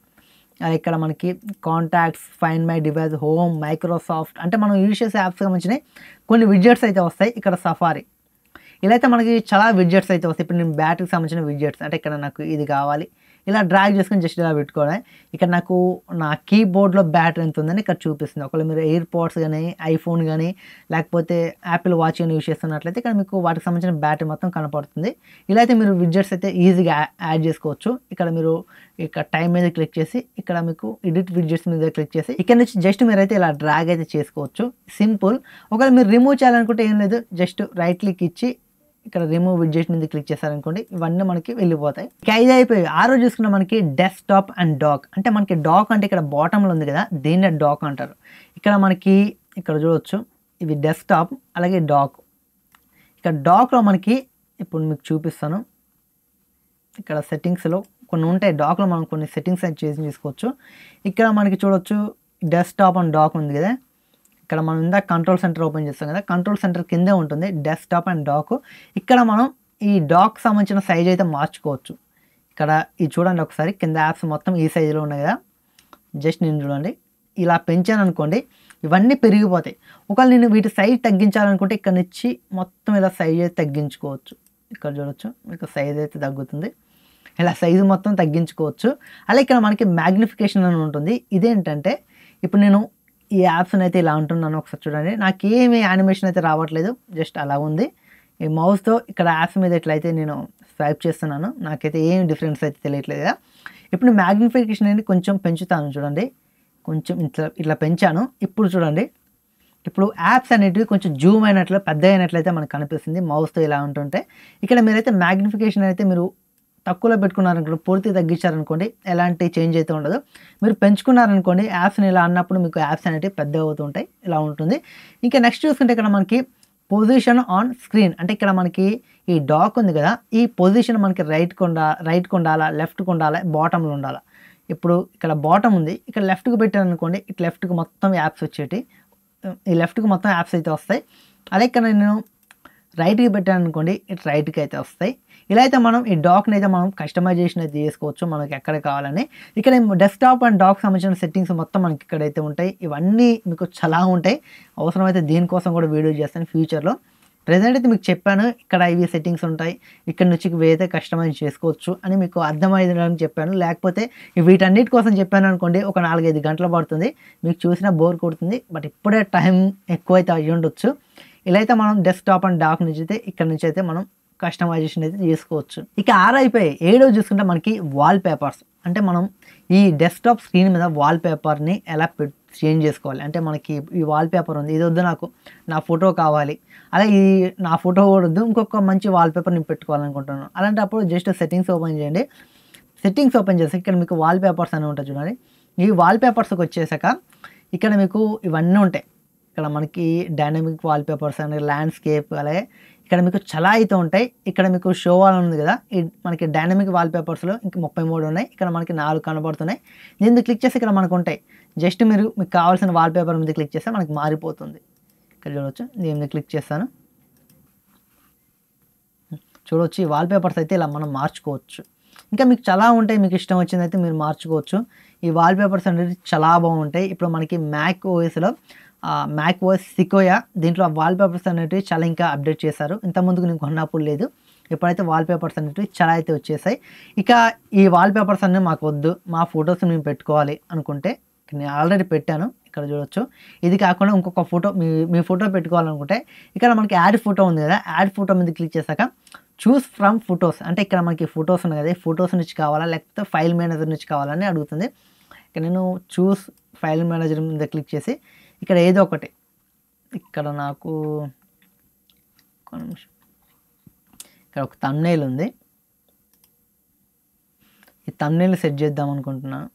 ఇక్కడ మనకి contacts, find my device, home, Microsoft, అంటే మనం యూజ్ చేసే యాప్స్కి సంబంధించినవి కొన్ని విడ్జెట్స్ అయితే వస్తాయి. ఇక్కడ సఫారీ, ఇలా అయితే మనకి చాలా విడ్జెట్స్ అయితే వస్తాయి. ఇప్పుడు నేను బ్యాటరీకి సంబంధించిన విడ్జెట్స్, అంటే ఇక్కడ నాకు ఇది కావాలి, ఇలా డ్రాగ్ చేసుకొని జస్ట్ ఇలా పెట్టుకోవడం. ఇక్కడ నాకు నా కీబోర్డ్లో బ్యాటరీ ఎంత ఉందని ఇక్కడ చూపిస్తుంది. ఒకవేళ మీరు ఎయిర్ పాడ్స్ కానీ, ఐఫోన్ కానీ, లేకపోతే యాపిల్ వాచ్ కానీ యూజ్ చేస్తున్నట్లయితే ఇక్కడ మీకు వాటికి సంబంధించిన బ్యాటరీ మొత్తం కనపడుతుంది. ఇలా అయితే మీరు విడ్జెట్స్ అయితే ఈజీగా యాడ్ చేసుకోవచ్చు. ఇక్కడ మీరు ఇక్కడ టైం మీద క్లిక్ చేసి ఇక్కడ మీకు ఎడిట్ విడ్జెట్స్ మీద క్లిక్ చేసి ఇక్కడ నుంచి జస్ట్ మీరైతే ఇలా డ్రాగ్ అయితే చేసుకోవచ్చు, సింపుల్. ఒకవేళ మీరు రిమూవ్ చేయాలనుకుంటే ఏం లేదు, జస్ట్ రైట్ క్లిక్ ఇచ్చి ఇక్కడ రిమూవ్ విడ్జెట్ మీద క్లిక్ చేశారనుకోండి, ఇవన్నీ మనకి వెళ్ళిపోతాయి. ఇక 5 అయిపోయి 6 చూసుకున్న మనకి డెస్క్టాప్ అండ్ డాక్, అంటే మనకి డాక్ అంటే ఇక్కడ బాటంలో ఉంది కదా, దీన్నే డాక్ అంటారు. ఇక్కడ మనకి ఇక్కడ చూడవచ్చు, ఇవి డెస్క్టాప్ అలాగే డాక్. ఇక్కడ డాక్లో మనకి ఇప్పుడు మీకు చూపిస్తాను, ఇక్కడ సెట్టింగ్స్లో కొన్ని ఉంటాయి, డాక్లో మనం కొన్ని సెట్టింగ్స్ అయితే చేసి తీసుకోవచ్చు. ఇక్కడ మనకి చూడవచ్చు డెస్క్టాప్ అండ్ డాక్ ఉంది కదా, ఇక్కడ మనం ఇందాక కంట్రోల్ సెంటర్ ఓపెన్ చేస్తాం కదా, కంట్రోల్ సెంటర్ కిందే ఉంటుంది డెస్క్టాప్ అండ్ డాక్. ఇక్కడ మనం ఈ డాక్ సంబంధించిన సైజ్ అయితే మార్చుకోవచ్చు. ఇక్కడ ఇది చూడండి ఒకసారి, కింద యాప్స్ మొత్తం ఈ సైజులో ఉన్నాయి కదా, జస్ట్ నేను చూడండి ఇలా పెంచాను అనుకోండి, ఇవన్నీ పెరిగిపోతాయి. ఒకవేళ నేను వీటి సైజ్ తగ్గించాలనుకుంటే ఇక్కడ నుంచి మొత్తం ఇలా సైజ్ అయితే తగ్గించుకోవచ్చు. ఇక్కడ చూడవచ్చు మీకు సైజ్ అయితే తగ్గుతుంది, ఇలా సైజు మొత్తం తగ్గించుకోవచ్చు. అలా ఇక్కడ మనకి మ్యాగ్నిఫికేషన్ అని ఉంటుంది. ఇదేంటంటే ఇప్పుడు నేను ఈ యాప్స్ని అయితే ఇలా ఉంటున్నాను, ఒకసారి చూడండి, నాకేమీ యానిమేషన్ అయితే రావట్లేదు, జస్ట్ అలా ఉంది. ఈ మౌస్తో ఇక్కడ యాప్స్ మీద ఎట్లయితే నేను స్వైప్ చేస్తున్నాను, నాకైతే ఏం డిఫరెన్స్ అయితే తెలియట్లేదు కదా. ఇప్పుడు మ్యాగ్నిఫికేషన్ అనేది కొంచెం పెంచుతాను చూడండి, కొంచెం ఇట్లా పెంచాను. ఇప్పుడు చూడండి, ఇప్పుడు యాప్స్ అనేటివి కొంచెం జూమ్ అయినట్లు పెద్ద అయినట్లయితే మనకు కనిపిస్తుంది మౌస్తో ఇలా ఉంటుంటే. ఇక్కడ మీరైతే మ్యాగ్నిఫికేషన్ అయితే మీరు తక్కువలో పెట్టుకున్నారనుకోండి, పూర్తిగా తగ్గించారనుకోండి, ఎలాంటి చేంజ్ అయితే ఉండదు. మీరు పెంచుకున్నారనుకోండి యాప్స్ని ఇలా అన్నప్పుడు మీకు యాప్స్ అనేవి పెద్దగా అవుతుంటాయి, ఇలా ఉంటుంది. ఇంకా నెక్స్ట్ చూసుకుంటే ఇక్కడ మనకి పొజిషన్ ఆన్ స్క్రీన్, అంటే ఇక్కడ మనకి ఈ డాక్ ఉంది కదా, ఈ పొజిషన్ మనకి రైట్కి ఉండాలా, లెఫ్ట్కి ఉండాలా, బాటంలో ఉండాలా. ఇప్పుడు ఇక్కడ బాటమ్ ఉంది, ఇక్కడ లెఫ్ట్కి పెట్టాను అనుకోండి, ఇటు లెఫ్ట్కి మొత్తం యాప్స్ వచ్చేటి, ఈ లెఫ్ట్కి మొత్తం యాప్స్ అయితే వస్తాయి. అలాగే ఇక్కడ నేను రైట్కి పెట్టాను అనుకోండి, ఇటు రైట్కి అయితే వస్తాయి. ఇలా అయితే మనం ఈ డాక్ని అయితే మనం కస్టమైజేషన్ అయితే చేసుకోవచ్చు మనకి ఎక్కడ కావాలని. ఇక్కడ డెస్క్టాప్ అండ్ డాక్ సంబంధించిన సెట్టింగ్స్ మొత్తం మనకి ఇక్కడైతే ఉంటాయి, ఇవన్నీ మీకు చాలా ఉంటాయి. అవసరమైతే దీనికోసం కూడా వీడియో చేస్తాను ఫ్యూచర్లో. ప్రెజెంట్ అయితే మీకు చెప్పాను ఇక్కడ ఇవి సెట్టింగ్స్ ఉంటాయి, ఇక్కడ నుంచి వేరే కస్టమైజ్ చేసుకోవచ్చు అని మీకు అర్థమయ్యేదని చెప్పాను. లేకపోతే వీటన్నిటి కోసం చెప్పాను అనుకోండి, ఒక 4-5 గంటలు పడుతుంది, మీకు చూసినా బోర్ కొడుతుంది. బట్ ఇప్పుడే టైం ఎక్కువైతే అయ్యి ఉండొచ్చు. ఇలా అయితే మనం డెస్క్టాప్ అండ్ డాక్ నుంచి అయితే ఇక్కడ నుంచి అయితే మనం కస్టమైజేషన్ అయితే చేసుకోవచ్చు. ఇక 6 అయిపోయి 7 చూసుకుంటే మనకి వాల్ పేపర్స్, అంటే మనం ఈ డెస్క్టాప్ స్క్రీన్ మీద వాల్ పేపర్ని ఎలా చేంజ్ చేసుకోవాలి. అంటే మనకి ఈ వాల్ పేపర్ ఉంది, ఇది వద్దు నాకు, నా ఫోటో కావాలి, అలా ఈ నా ఫోటో కూడా వద్దు, ఇంకొక మంచి వాల్ పేపర్ నేను పెట్టుకోవాలనుకుంటున్నాను. అలాంటప్పుడు జస్ట్ సెట్టింగ్స్ ఓపెన్ చేయండి. సెట్టింగ్స్ ఓపెన్ చేసి ఇక్కడ మీకు వాల్ పేపర్స్ అని ఉంటుంది చూడండి. ఈ వాల్ పేపర్స్కి వచ్చేసాక ఇక్కడ మీకు ఇవన్నీ ఉంటాయి. ఇక్కడ మనకి డైనమిక్ వాల్పేపర్స్ అండ్ ల్యాండ్స్కేప్, అలాగే ఇక్కడ మీకు చాలా అయితే ఉంటాయి. ఇక్కడ మీకు షో వాల్ ఉంది కదా, ఈ మనకి డైనమిక్ వాల్పేపర్స్లో ఇంక 33 ఉన్నాయి. ఇక్కడ మనకి 4 కనబడుతున్నాయి. దీన్ని క్లిక్ చేసి ఇక్కడ మనకు ఉంటాయి. జస్ట్ మీకు కావాల్సిన వాల్పేపర్ మీద క్లిక్ చేస్తే మనకి మారిపోతుంది. ఇక్కడ చూడవచ్చు, దీన్ని క్లిక్ చేస్తాను. చూడవచ్చు, ఈ వాల్పేపర్స్ అయితే ఇలా మనం మార్చుకోవచ్చు. ఇంకా మీకు చాలా ఉంటాయి, మీకు ఇష్టం వచ్చిందైతే మీరు మార్చుకోవచ్చు. ఈ వాల్పేపర్స్ అనేది చాలా బాగుంటాయి. ఇప్పుడు మనకి మ్యాక్ ఓఎస్లో మ్యాక్ ఓఎస్ సికోయా దీంట్లో వాల్పేపర్స్ అనేటివి చాలా ఇంకా అప్డేట్ చేశారు. ఇంతకుముందుకు నేను కొన్నప్పుడు లేదు, ఇప్పుడైతే వాల్పేపర్స్ అనేటివి చాలా అయితే వచ్చేసాయి. ఇక ఈ వాల్పేపర్స్ అనేవి మాకు వద్దు, మా ఫొటోస్ మేము పెట్టుకోవాలి అనుకుంటే నేను ఆల్రెడీ పెట్టాను. ఇక్కడ చూడొచ్చు, ఇది కాకుండా ఇంకొక ఫోటో మీ ఫోటో పెట్టుకోవాలనుకుంటే ఇక్కడ మనకి యాడ్ ఫోటో ఉంది కదా, యాడ్ ఫోటో మీద క్లిక్ చేశాక చూస్ ఫ్రమ్ ఫొటోస్ అంటే ఇక్కడ మనకి ఫొటోస్ ఉన్నాయి కదా, ఈ ఫొటోస్ నుంచి కావాలా లేకపోతే ఫైల్ మేనేజర్ నుంచి కావాలని అడుగుతుంది. ఇక్కడ నేను చూస్ ఫైల్ మేనేజర్ మీద క్లిక్ చేసి ఇక్కడ ఏదో ఒకటి, ఇక్కడ నాకు ఇక్కడ ఒక థంబ్నెయిల్ ఉంది, ఈ థంబ్నెయిల్ సెట్ చేద్దాం అనుకుంటున్నాను.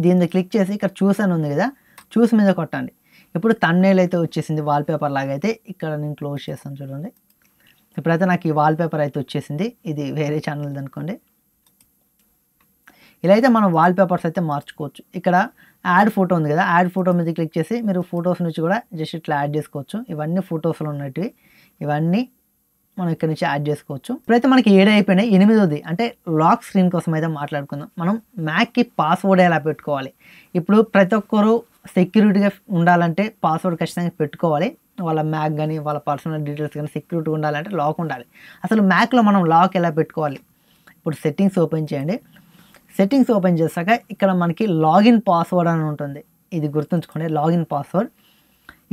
దీన్ని క్లిక్ చేసి ఇక్కడ చూస్ అని ఉంది కదా, చూస్ మీద కొట్టండి. ఇప్పుడు థంబ్నెయిల్ అయితే వచ్చేసింది వాల్పేపర్ లాగా. అయితే ఇక్కడ నేను క్లోజ్ చేస్తాను చూడండి. ఇప్పుడైతే నాకు ఈ వాల్పేపర్ అయితే వచ్చేసింది. ఇది వేరే ఛానల్ అనుకోండి. ఇలా అయితే మనం వాల్పేపర్స్ అయితే మార్చుకోవచ్చు. ఇక్కడ యాడ్ ఫోటో ఉంది కదా, యాడ్ ఫోటో మీద క్లిక్ చేసి మీరు ఫొటోస్ నుంచి కూడా జస్ట్ ఇట్లా యాడ్ చేసుకోవచ్చు. ఇవన్నీ ఫొటోస్లో ఉన్నటివి, ఇవన్నీ మనం ఇక్కడ నుంచి యాడ్ చేసుకోవచ్చు. ఇప్పుడైతే మనకి 7 అయిపోయినాయి. 8వది అంటే లాక్ స్క్రీన్ కోసం అయితే మాట్లాడుకుందాం. మనం మ్యాక్కి పాస్వర్డ్ ఎలా పెట్టుకోవాలి. ఇప్పుడు ప్రతి ఒక్కరు సెక్యూరిటీగా ఉండాలంటే పాస్వర్డ్ ఖచ్చితంగా పెట్టుకోవాలి. వాళ్ళ మ్యాక్ కానీ వాళ్ళ పర్సనల్ డీటెయిల్స్ కానీ సెక్యూరిటీగా ఉండాలంటే లాక్ ఉండాలి. అసలు మ్యాక్లో మనం లాక్ ఎలా పెట్టుకోవాలి. ఇప్పుడు సెట్టింగ్స్ ఓపెన్ చేయండి. సెట్టింగ్స్ ఓపెన్ చేశాక ఇక్కడ మనకి లాగిన్ పాస్వర్డ్ అని ఉంటుంది. ఇది గుర్తుంచుకోండి, లాగిన్ పాస్వర్డ్.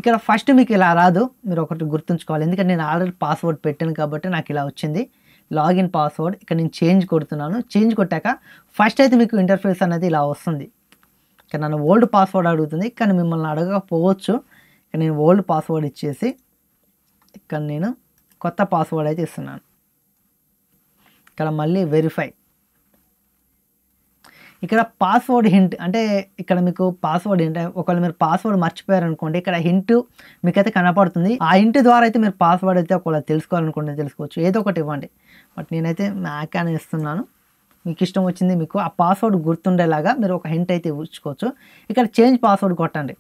ఇక్కడ ఫస్ట్ మీకు ఇలా రాదు, మీరు ఒకటి గుర్తుంచుకోవాలి. ఎందుకంటే నేను ఆల్రెడీ పాస్వర్డ్ పెట్టాను కాబట్టి నాకు ఇలా వచ్చింది లాగిన్ పాస్వర్డ్. ఇక్కడ నేను చేంజ్ కొడుతున్నాను. చేంజ్ కొట్టాక ఫస్ట్ అయితే మీకు ఇంటర్ఫేస్ అనేది ఇలా వస్తుంది. ఇక్కడ నన్ను ఓల్డ్ పాస్వర్డ్ అడుగుతుంది, కానీ మిమ్మల్ని అడగకపోవచ్చు. ఇక్కడ నేను ఓల్డ్ పాస్వర్డ్ ఇచ్చేసి ఇక్కడ నేను కొత్త పాస్వర్డ్ అయితే ఇస్తున్నాను. ఇక్కడ మళ్ళీ వెరిఫై. ఇక్కడ పాస్వర్డ్ హింట్ అంటే ఇక్కడ మీకు పాస్వర్డ్ హింట్, ఒకవేళ మీరు పాస్వర్డ్ మర్చిపోయారు అనుకోండి, ఇక్కడ హింట్ మీకైతే కనపడుతుంది. ఆ హింట్ ద్వారా అయితే మీరు పాస్వర్డ్ అయితే ఒకవేళ తెలుసుకోవాలనుకుంటే తెలుసుకోవచ్చు. ఏదో ఒకటి ఇవ్వండి. బట్ నేనైతే మ్యాక్ అని ఇస్తున్నాను. మీకు ఇష్టం వచ్చింది, మీకు ఆ పాస్వర్డ్ గుర్తుండేలాగా మీరు ఒక హింట్ అయితే ఇచ్చుకోవచ్చు. ఇక్కడ చేంజ్ పాస్వర్డ్ కొట్టండి.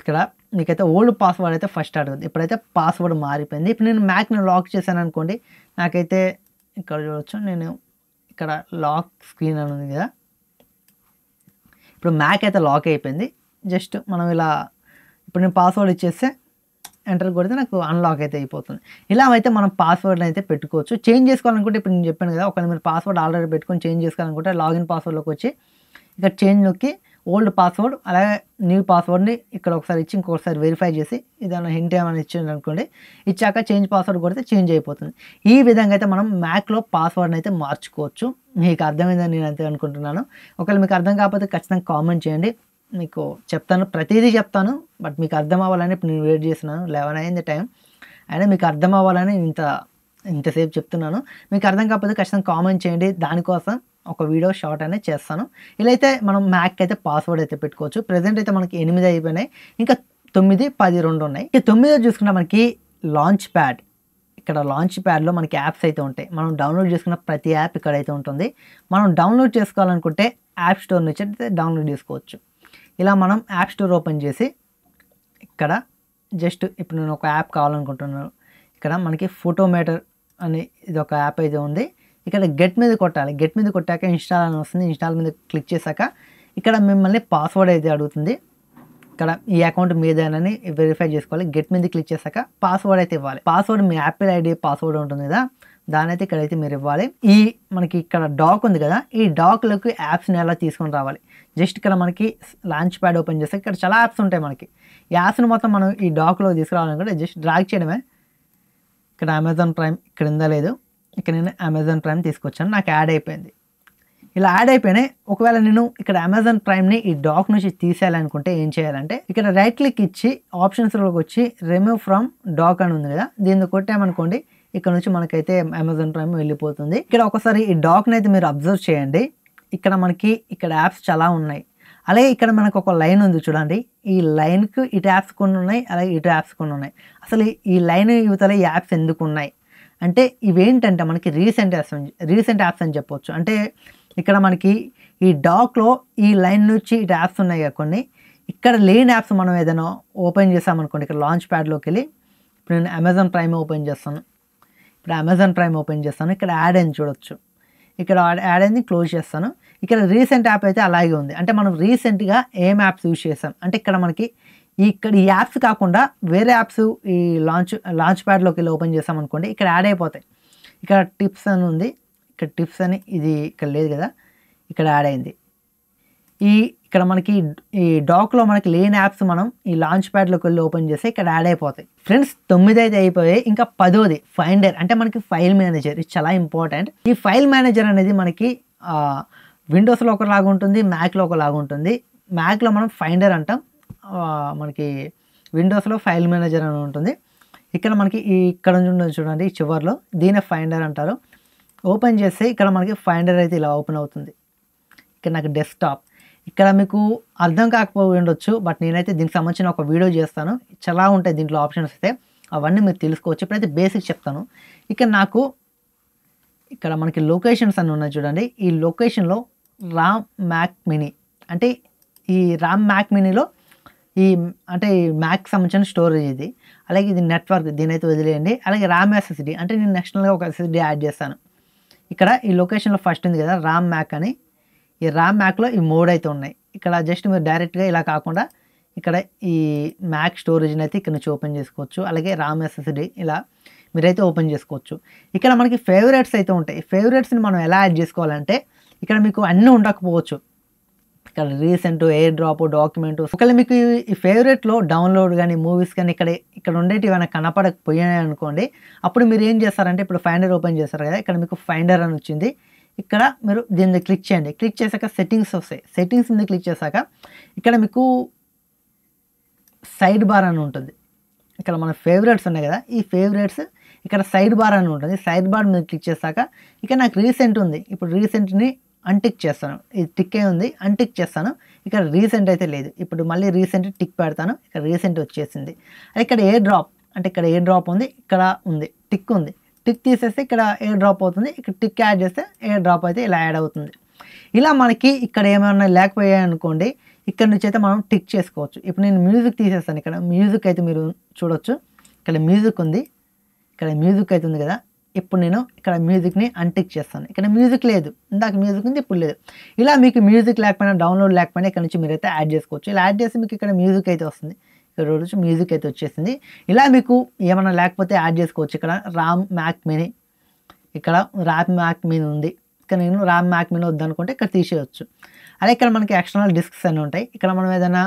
ఇక్కడ మీకైతే ఓల్డ్ పాస్వర్డ్ అయితే ఫస్ట్ అడుగుతుంది. ఇప్పుడైతే పాస్వర్డ్ మారిపోయింది. ఇప్పుడు నేను మ్యాక్ని లాక్ చేశాను అనుకోండి, నాకైతే ఇక్కడ చూడవచ్చు, నేను ఇక్కడ లాక్ స్క్రీన్ అని ఉంది కదా, ఇప్పుడు మ్యాక్ అయితే లాక్ అయిపోయింది. జస్ట్ మనం ఇలా ఇప్పుడు నేను పాస్వర్డ్ ఇచ్చేస్తే ఎంటర్ కొడితే నాకు అన్లాక్ అయితే అయిపోతుంది. ఇలా అయితే మనం పాస్వర్డ్ని అయితే పెట్టుకోవచ్చు. చేంజ్ చేసుకోవాలనుకుంటే ఇప్పుడు నేను చెప్పాను కదా, ఒకవేళ మీరు పాస్వర్డ్ ఆల్రెడీ పెట్టుకొని చేంజ్ చేసుకోవాలనుకుంటే లాగిన్ పాస్వర్డ్లోకి వచ్చి ఇక్కడ చేంజ్ నొక్కి ఓల్డ్ పాస్వర్డ్ అలాగే న్యూ పాస్వర్డ్ని ఇక్కడ ఒకసారి ఇచ్చి ఇంకొకసారి వెరిఫై చేసి ఏదైనా హింట్ ఏమైనా ఇచ్చింది అనుకోండి, ఇచ్చాక చేంజ్ పాస్వర్డ్ కొడితే చేంజ్ అయిపోతుంది. ఈ విధంగా అయితే మనం మ్యాక్లో పాస్వర్డ్ని అయితే మార్చుకోవచ్చు. మీకు అర్థమైందని నేను అంతే అనుకుంటున్నాను. ఒకవేళ మీకు అర్థం కాకపోతే ఖచ్చితంగా కామెంట్ చేయండి, మీకు చెప్తాను, ప్రతిదీ చెప్తాను. బట్ మీకు అర్థం అవ్వాలని ఇప్పుడు నేను వెయిట్ చేస్తున్నాను. 11 అయింది టైం, అయినా మీకు అర్థం అవ్వాలని ఇంతసేపు చెప్తున్నాను. మీకు అర్థం కాకపోతే ఖచ్చితంగా కామెంట్ చేయండి, దానికోసం ఒక వీడియో షార్ట్ అనేది చేస్తాను. ఇలా అయితే మనం మ్యాక్ అయితే పాస్వర్డ్ అయితే పెట్టుకోవచ్చు. ప్రజెంట్ అయితే మనకి 8 అయిపోయినాయి, ఇంకా 9, 10, 2 ఉన్నాయి. ఇక 9 చూసుకుంటే మనకి లాంచ్ ప్యాడ్. ఇక్కడ లాంచ్ ప్యాడ్లో మనకి యాప్స్ అయితే ఉంటాయి. మనం డౌన్లోడ్ చేసుకున్న ప్రతి యాప్ ఇక్కడైతే ఉంటుంది. మనం డౌన్లోడ్ చేసుకోవాలనుకుంటే యాప్ స్టోర్ నుంచి అయితే డౌన్లోడ్ చేసుకోవచ్చు. ఇలా మనం యాప్ స్టోర్ ఓపెన్ చేసి ఇక్కడ జస్ట్ ఇప్పుడు నేను ఒక యాప్ కావాలనుకుంటున్నాను. ఇక్కడ మనకి ఫోటోమేటర్ అని ఇది ఒక యాప్ అయితే ఉంది. ఇక్కడ గెట్ మీద కొట్టాలి. గెట్ మీద కొట్టాక ఇన్స్టాల్ అని వస్తుంది. ఇన్స్టాల్ మీద క్లిక్ చేశాక ఇక్కడ మిమ్మల్ని పాస్వర్డ్ అయితే అడుగుతుంది. ఇక్కడ ఈ అకౌంట్ మీదేనని వెరిఫై చేసుకోవాలి. గెట్ మీద క్లిక్ చేశాక పాస్వర్డ్ అయితే ఇవ్వాలి. పాస్వర్డ్ మీ యాపిల్ ఐడి పాస్వర్డ్ ఉంటుంది కదా, దాని అయితే ఇక్కడైతే మీరు ఇవ్వాలి. ఈ మనకి ఇక్కడ డాక్ ఉంది కదా, ఈ డాక్లోకి యాప్స్ని ఎలా తీసుకొని రావాలి. జస్ట్ ఇక్కడ మనకి లాంచ్ ప్యాడ్ ఓపెన్ చేస్తే ఇక్కడ చాలా యాప్స్ ఉంటాయి. మనకి ఈ యాప్స్ని మొత్తం మనం ఈ డాక్లోకి తీసుకురావాలనుకుంటే జస్ట్ డ్రాగ్ చేయడమే. ఇక్కడ అమెజాన్ ప్రైమ్ ఇక్కడ ఉందా లేదు, ఇక్కడ నేను అమెజాన్ ప్రైమ్ తీసుకొచ్చాను, నాకు యాడ్ అయిపోయింది. ఇలా యాడ్ అయిపోయినాయి. ఒకవేళ నేను ఇక్కడ అమెజాన్ ప్రైమ్ని ఈ డాక్ నుంచి తీసేయాలనుకుంటే ఏం చేయాలంటే ఇక్కడ రైట్ క్లిక్ ఇచ్చి ఆప్షన్స్లోకి వచ్చి రిమూవ్ ఫ్రమ్ డాక్ అని ఉంది కదా, దీన్ని కొట్టామనుకోండి ఇక్కడ నుంచి మనకైతే అమెజాన్ ప్రైమ్ వెళ్ళిపోతుంది. ఇక్కడ ఒకసారి ఈ డాక్ని అయితే మీరు అబ్జర్వ్ చేయండి. ఇక్కడ మనకి ఇక్కడ యాప్స్ చాలా ఉన్నాయి. అలాగే ఇక్కడ మనకు ఒక లైన్ ఉంది చూడండి, ఈ లైన్కి ఇటు యాప్స్ కొన్ని ఉన్నాయి, అలాగే ఇటు యాప్స్ కొన్ని ఉన్నాయి. అసలు ఈ లైన్ యువతల ఈ యాప్స్ ఎందుకు ఉన్నాయి అంటే ఇవేంటంటే మనకి రీసెంట్ యాప్స్ అని చెప్పొచ్చు. అంటే ఇక్కడ మనకి ఈ డాక్లో ఈ లైన్ నుంచి ఇటు యాప్స్ ఉన్నాయి కదా కొన్ని, ఇక్కడ లేని యాప్స్ మనం ఏదైనా ఓపెన్ చేసామనుకోండి, ఇక్కడ లాంచ్ ప్యాడ్లోకి వెళ్ళి ఇప్పుడు నేను అమెజాన్ ప్రైమ్ ఓపెన్ చేస్తాను. ఇక్కడ యాడ్ అని చూడొచ్చు, ఇక్కడ యాడ్ అయింది, క్లోజ్ చేస్తాను. ఇక్కడ రీసెంట్ యాప్ అయితే అలాగే ఉంది. అంటే మనం రీసెంట్గా ఏం యాప్స్ యూజ్ చేసాం అంటే ఇక్కడ మనకి ఇక్కడ ఈ యాప్స్ కాకుండా వేరే యాప్స్ ఈ లాంచ్ ప్యాడ్లోకి వెళ్ళి ఓపెన్ చేసామనుకోండి, ఇక్కడ యాడ్ అయిపోతాయి. ఇక్కడ టిప్స్ అని ఉంది, ఇక్కడ టిప్స్ అని ఇది ఇక్కడ లేదు కదా, ఇక్కడ యాడ్ అయింది. ఇక్కడ మనకి ఈ డాక్లో మనకి లేని యాప్స్ మనం ఈ లాంచ్ ప్యాడ్లోకి వెళ్ళి ఓపెన్ చేస్తే ఇక్కడ యాడ్ అయిపోతాయి. ఫ్రెండ్స్ 9 అయితే అయిపోయాయి. ఇంకా 10ది ఫైండర్ అంటే మనకి ఫైల్ మేనేజర్. ఇది చాలా ఇంపార్టెంట్. ఈ ఫైల్ మేనేజర్ అనేది మనకి విండోస్లో ఒకలాగా ఉంటుంది, మ్యాక్లో ఒకలాగా ఉంటుంది. మ్యాక్లో మనం ఫైండర్ అంటాం, మనకి విండోస్లో ఫైల్ మేనేజర్ అని ఉంటుంది. ఇక్కడ మనకి ఇక్కడ నుంచి చూడండి ఈ చివర్లో దీనే ఫైండర్ అంటారు. ఓపెన్ చేస్తే ఇక్కడ మనకి ఫైండర్ అయితే ఇలా ఓపెన్ అవుతుంది. ఇక్కడ నాకు డెస్క్టాప్, ఇక్కడ మీకు అర్థం కాకపోయి ఉండొచ్చు, బట్ నేనైతే దీనికి సంబంధించిన ఒక వీడియో చేస్తాను. చాలా ఉంటాయి దీంట్లో ఆప్షన్స్ అయితే, అవన్నీ మీరు తెలుసుకోవచ్చు. ఇప్పుడైతే బేసిక్స్ చెప్తాను. ఇక్కడ మనకి లొకేషన్స్ అని ఉన్నాయి చూడండి. ఈ లొకేషన్లో రామ్ మ్యాక్ మినీ అంటే ఈ రామ్ మ్యాక్ మినీలో అంటే ఈ మ్యాక్ సంబంధించిన స్టోరేజ్ ఇది. అలాగే ఇది నెట్వర్క్, దీని అయితే వదిలేయండి. అలాగే రామ్ ఎస్ఎస్డి అంటే నేను నెక్స్ట్గా ఒక ఎస్ఎస్డి యాడ్ చేస్తాను. ఇక్కడ ఈ లొకేషన్లో ఫస్ట్ ఉంది కదా రామ్ మ్యాక్ అని, ఈ రామ్ మ్యాక్లో ఈ మోడ్ అయితే ఉన్నాయి. ఇక్కడ జస్ట్ మీరు డైరెక్ట్గా ఇలా కాకుండా ఇక్కడ ఈ మ్యాక్ స్టోరేజ్ని అయితే ఇక్కడ నుంచి ఓపెన్ చేసుకోవచ్చు. అలాగే రామ్ ఎస్ఎస్డి ఇలా మీరైతే ఓపెన్ చేసుకోవచ్చు. ఇక్కడ మనకి ఫేవరెట్స్ అయితే ఉంటాయి. ఫేవరెట్స్ని మనం ఎలా యాడ్ చేసుకోవాలంటే ఇక్కడ మీకు అన్నీ ఉండకపోవచ్చు. ఇక్కడ రీసెంట్, ఎయిర్ డ్రాప్, డాక్యుమెంట్, ఒకవేళ మీకు ఈ ఫేవరెట్లో డౌన్లోడ్ కానీ మూవీస్ కానీ ఇక్కడ ఉండేవి ఏమైనా కనపడకపోయాయి అనుకోండి, అప్పుడు మీరు ఏం చేస్తారంటే ఇప్పుడు ఫైండర్ ఓపెన్ చేస్తారు కదా, ఇక్కడ మీకు ఫైండర్ అని వచ్చింది. ఇక్కడ మీరు దీన్ని క్లిక్ చేయండి. క్లిక్ చేశాక సెట్టింగ్స్ వస్తాయి. సెట్టింగ్స్ మీద క్లిక్ చేశాక ఇక్కడ మీకు సైడ్ బార్ అని ఉంటుంది. ఇక్కడ మన ఫేవరెట్స్ ఉన్నాయి కదా, ఈ ఫేవరెట్స్ ఇక్కడ సైడ్ బార్ అని ఉంటుంది. సైడ్ బార్ మీద క్లిక్ చేశాక ఇక్కడ నాకు రీసెంట్ ఉంది. ఇప్పుడు రీసెంట్ని అన్టిక్ చేస్తాను. ఇది టిక్ అయి ఉంది, అన్టిక్ చేస్తాను. ఇక్కడ రీసెంట్ అయితే లేదు. ఇప్పుడు మళ్ళీ రీసెంట్ టిక్ పెడతాను, ఇక్కడ రీసెంట్ వచ్చేసింది. ఇక్కడ ఎయిర్ డ్రాప్ అంటే ఇక్కడ ఎయిర్ డ్రాప్ ఉంది, ఇక్కడ ఉంది టిక్ ఉంది. టిక్ తీసేస్తే ఇక్కడ ఎయిర్ డ్రాప్ అవుతుంది. ఇక్కడ టిక్ యాడ్ చేస్తే ఎయిర్ డ్రాప్ అయితే ఇలా యాడ్ అవుతుంది. ఇలా మనకి ఇక్కడ ఏమైనా లేకపోయాయి అనుకోండి, ఇక్కడ నుంచి అయితే మనం టిక్ చేసుకోవచ్చు. ఇప్పుడు నేను మ్యూజిక్ తీసేస్తాను. ఇక్కడ మ్యూజిక్ అయితే మీరు చూడొచ్చు, ఇక్కడ మ్యూజిక్ ఉంది, ఇక్కడ మ్యూజిక్ అయితే ఉంది కదా. ఇప్పుడు నేను ఇక్కడ మ్యూజిక్ని అన్టిక్ చేస్తాను. ఇక్కడ మ్యూజిక్ లేదు, ఇందాక మ్యూజిక్ ఉంది, ఇప్పుడు లేదు. ఇలా మీకు మ్యూజిక్ లేకపోయినా, డౌన్లోడ్ లేకపోయినా ఇక్కడ నుంచి మీరైతే యాడ్ చేసుకోవచ్చు. ఇలా యాడ్ చేసి మీకు ఇక్కడ మ్యూజిక్ అయితే వస్తుంది. ఇక్కడ రోజు మ్యూజిక్ అయితే వచ్చేసింది. ఇలా మీకు ఏమైనా లేకపోతే యాడ్ చేసుకోవచ్చు. ఇక్కడ రామ్ మ్యాక్ మినీ, ఇక్కడ రామ్ మ్యాక్ మినీ ఉంది. ఇక్కడ నేను రామ్ మ్యాక్ మినీ వద్దనుకుంటే ఇక్కడ తీసేయచ్చు. అదే ఇక్కడ మనకి ఎక్స్టర్నల్ డిస్క్స్ అన్నీ ఉంటాయి. ఇక్కడ మనం ఏదైనా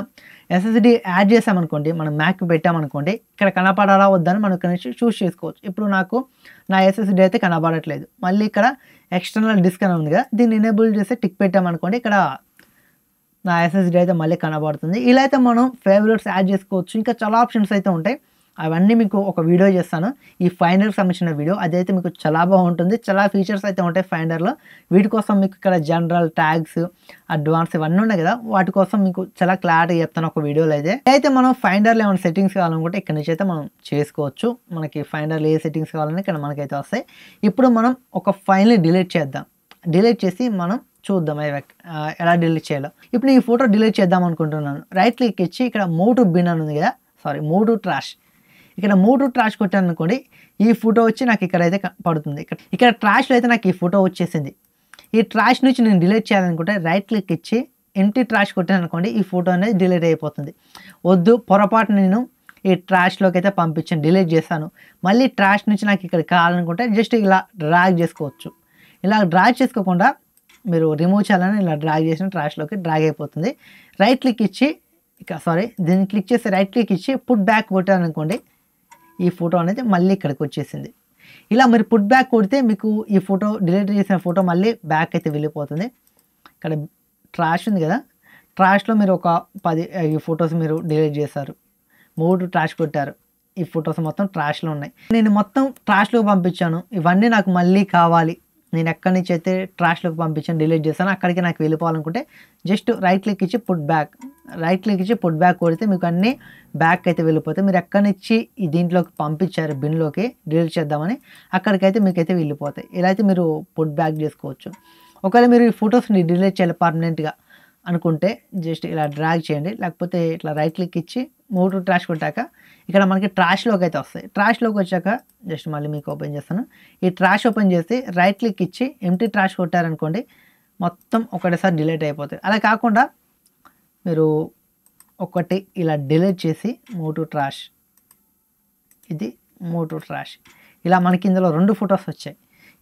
ఎస్ఎస్డి యాడ్ చేసామనుకోండి, మనం మ్యాక్ పెట్టామనుకోండి, ఇక్కడ కనపడాలా వద్దని మనం ఇక్కడ నుంచి చూస్ చేసుకోవచ్చు. ఇప్పుడు నాకు నా ఎస్ఎస్డి అయితే కనపడట్లేదు. మళ్ళీ ఇక్కడ ఎక్స్టర్నల్ డిస్క్ అని ఉంది కదా, దీన్ని ఎనేబుల్ చేస్తే టిక్ పెట్టామనుకోండి, ఇక్కడ నా ఎస్ఎస్డి అయితే మళ్ళీ కనబడుతుంది. ఇలా అయితే మనం ఫేవరెట్స్ యాడ్ చేసుకోవచ్చు. ఇంకా చాలా ఆప్షన్స్ అయితే ఉంటాయి. అవన్నీ మీకు ఒక వీడియో చేస్తాను, ఈ ఫైండర్కి సంబంధించిన వీడియో. అదైతే మీకు చాలా బాగుంటుంది. చాలా ఫీచర్స్ అయితే ఉంటాయి ఫైండర్లో. వీటి కోసం మీకు ఇక్కడ జనరల్, ట్యాగ్స్, అడ్వాన్స్ ఇవన్నీ ఉన్నాయి కదా, వాటి కోసం మీకు చాలా క్లారిటీ చెప్తాను ఒక వీడియోలో. అయితే మనం ఫైండర్లో ఏమైనా సెట్టింగ్స్ కావాలనుకుంటే ఇక్కడ నుంచి అయితే మనం చేసుకోవచ్చు. మనకి ఫైండర్లో ఏ సెట్టింగ్స్ కావాలని ఇక్కడ మనకైతే వస్తాయి. ఇప్పుడు మనం ఒక ఫైల్ని డిలీట్ చేద్దాం. డిలీట్ చేసి మనం చూద్దాం ఎలా డిలీట్ చేయాలో. ఇప్పుడు ఈ ఫోటో డిలీట్ చేద్దాం అనుకుంటున్నాను. రైట్ క్లిక్ ఇచ్చి ఇక్కడ మూవ్ టు బిన్ అని ఉంది కదా, మూవ్ టు ట్రాష్. ఇక్కడ మూవ్ టు ట్రాష్ కొట్టాను అనుకోండి, ఈ ఫోటో వచ్చి నాకు ఇక్కడైతే పడుతుంది. ఇక్కడ ట్రాష్లో అయితే నాకు ఈ ఫోటో వచ్చేసింది. ఈ ట్రాష్ నుంచి నేను డిలీట్ చేయాలనుకుంటే రైట్ క్లిక్ ఇచ్చి ఎంటీ ట్రాష్ కొట్టాను అనుకోండి, ఈ ఫోటో అనేది డిలీట్ అయిపోతుంది. వద్దు, పొరపాటు నేను ఈ ట్రాష్లోకి అయితే పంపించాను, డిలీట్ చేశాను. మళ్ళీ ట్రాష్ నుంచి నాకు ఇక్కడ కావాలనుకుంటే జస్ట్ ఇలా డ్రాగ్ చేసుకోవచ్చు. ఇలా డ్రాగ్ చేసుకోకుండా మీరు రిమూవ్ చేయాలని ఇలా డ్రాగ్ చేసిన ట్రాష్లోకి డ్రాగ్ అయిపోతుంది. రైట్ క్లిక్ ఇచ్చి దీన్ని క్లిక్ చేసి రైట్ క్లిక్ ఇచ్చి పుట్ బ్యాక్ కొట్టాను అనుకోండి, ఈ ఫోటో అనేది మళ్ళీ ఇక్కడికి వచ్చేసింది. ఇలా మీరు పుట్ బ్యాక్ కొడితే మీకు ఈ ఫోటో డిలీట్ చేసిన ఫోటో మళ్ళీ బ్యాక్ అయితే వెళ్ళిపోతుంది. ఇక్కడ ట్రాష్ ఉంది కదా, ట్రాష్లో మీరు ఒక 10 ఈ ఫొటోస్ మీరు డిలీట్ చేశారు, 3 ట్రాష్ కొట్టారు. ఈ ఫొటోస్ మొత్తం ట్రాష్లో ఉన్నాయి. నేను మొత్తం ట్రాష్లో పంపించాను. ఇవన్నీ నాకు మళ్ళీ కావాలి నేను ఎక్కడి నుంచి అయితే ట్రాష్లోకి పంపించాను డిలీట్ చేశాను అక్కడికి నాకు వెళ్ళిపోవాలనుకుంటే జస్ట్ రైట్ క్లిక్ ఇచ్చి పుట్ బ్యాక్ కొడితే మీకు అన్నీ బ్యాక్ అయితే వెళ్ళిపోతాయి. మీరు ఎక్కడి నుంచి ఈ దీంట్లోకి పంపించారు బిన్లోకి డిలీట్ చేద్దామని అక్కడికైతే మీకైతే వెళ్ళిపోతాయి. ఇలా అయితే మీరు పుట్ బ్యాక్ చేసుకోవచ్చు. ఒకవేళ మీరు ఈ ఫొటోస్ని డిలీట్ చేయాలి పర్మనెంట్గా అనుకుంటే జస్ట్ ఇలా డ్రాగ్ చేయండి, లేకపోతే ఇట్లా రైట్ క్లిక్ ఇచ్చి మూవ్ టు ట్రాష్ కొట్టాక ఇక్కడ మనకి ట్రాష్లోకి అయితే వస్తాయి. ట్రాష్లోకి వచ్చాక జస్ట్ మళ్ళీ మీకు ఓపెన్ చేస్తాను. ఈ ట్రాష్ ఓపెన్ చేసి రైట్ క్లిక్ ఇచ్చి ఎంటీ ట్రాష్ కొట్టారనుకోండి మొత్తం ఒకటేసారి డిలీట్ అయిపోతాయి. అలా కాకుండా మీరు ఒకటి ఇలా డిలీట్ చేసి మూవ్ టు ట్రాష్, ఇది మూవ్ టు ట్రాష్, ఇలా మనకి ఇందులో 2 ఫొటోస్ వచ్చాయి.